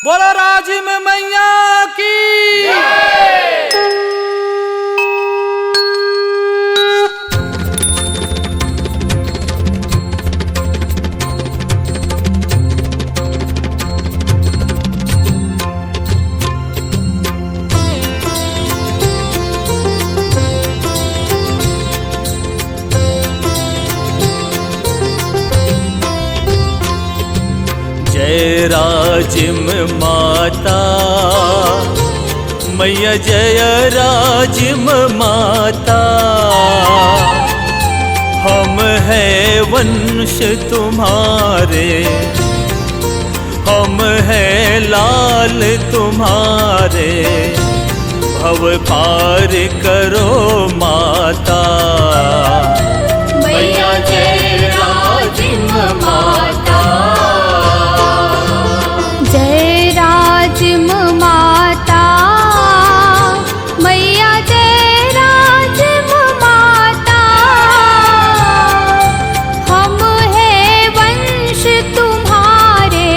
बोलो राजिम मैया की जय राजिम माता मैया, जय राजिम माता। हम हैं वंश तुम्हारे, हम हैं लाल तुम्हारे, भव पार करो माता। मैया जय राजिम माता, जय राजिम माता मैया, जय राजिम माता। हम हैं वंश तुम्हारे,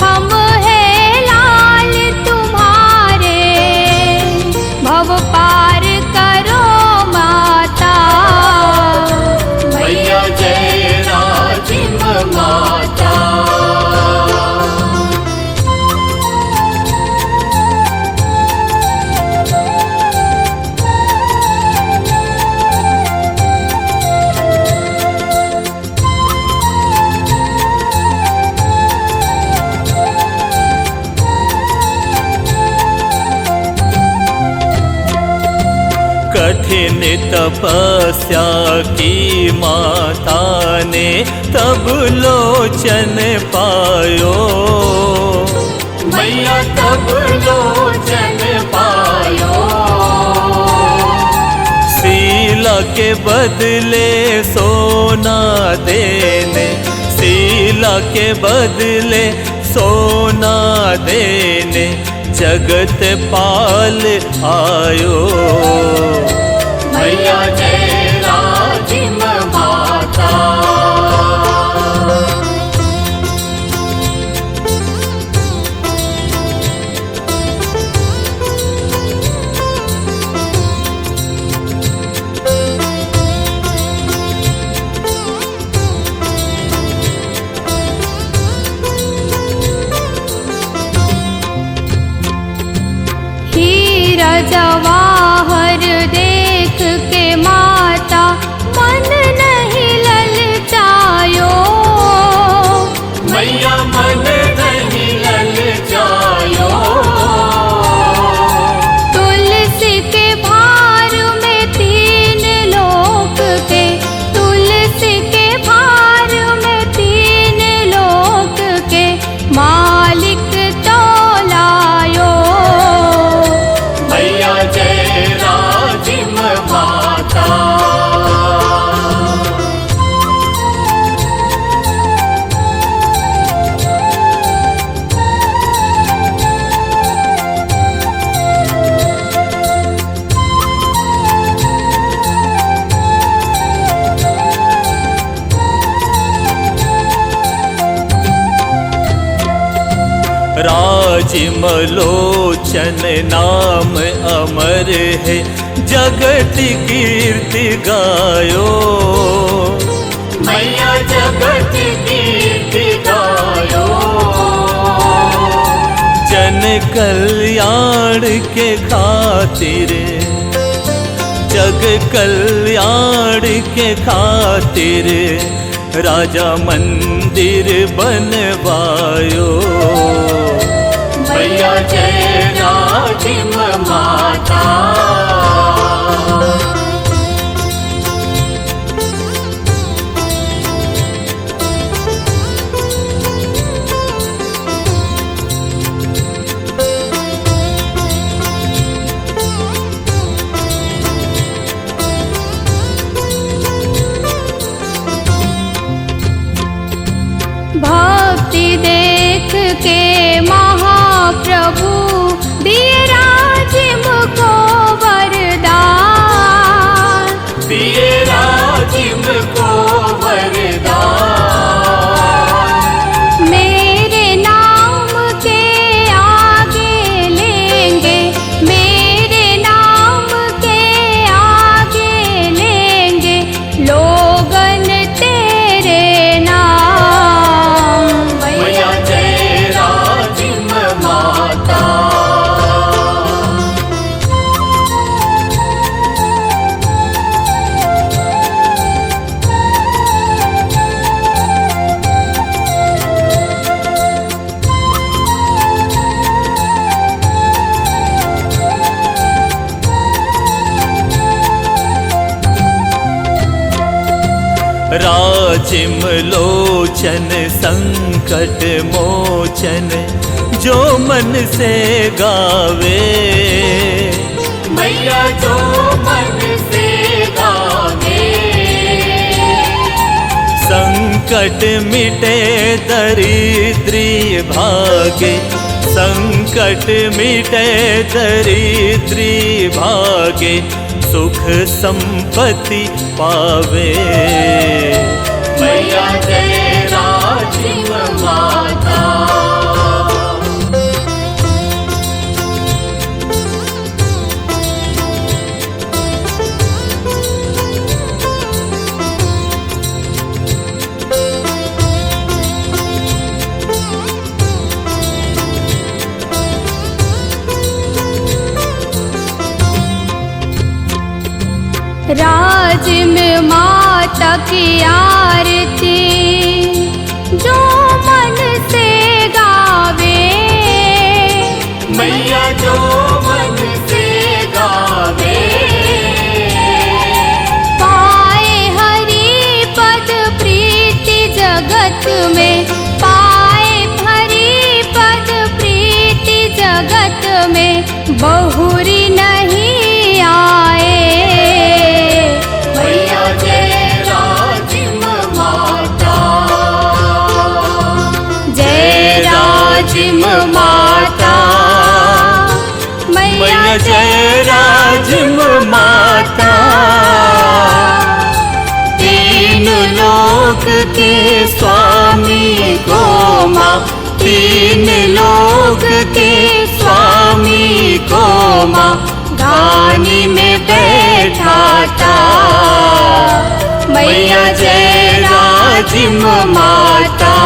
हम हैं लाल तुम्हारे, भव पार करो माता। मैया जय राजिम माता। कठिन तपस्या की माता ने तब लोचन पायो, मैया तब लोचन पायो। शीला के बदले सोना देने, शीला के बदले सोना देने जगत पाल आयो। मैया जय राजिम माता। हीरा जवाहर देख के माता मन नहीं ललचायो। मैया मन नहीं ललचायो। तुलसी के भार में तीन लोक के, तुलसी के भार में तीन लोक के मालिक तो लायो। मैया जय राजिम माता। राजिम लोचन नाम अमर है, जगत कीर्ति गायो। मैया जगत कीर्ति गायो। जन कल्याण के खातिर, जग कल्याण के खातिर राजा मंदिर बनवायो। मैया जय राजिम माता। भक्ति देख के महाप्रभु दिए राजिम को वरदान। दिए राजिम को वरदान। मेरे नाम राजिम लोचन संकट मोचन जो मन से गावे, मैया जो मन से गावे, संकट मिटे दरिद्री भागे, संकट मिटे दरिद्री भागे, सुख संपत्ति पावे। मैया जय राजिम माता। राजिम माता की आरती जो मन से गावे, मैया जो मन से गावे, पाए हरि पद प्रीति जगत में, पाए हरि पद प्रीति जगत में, बहुरी नहीं आए। मैया जय राजिम माता। जय राजिम माता, मैया जय राजिम माता। तीन लोक के स्वामी को माँ, तीन लोक के स्वामी को माँ, धानी में बैठा था। मैया जय राजिम माता।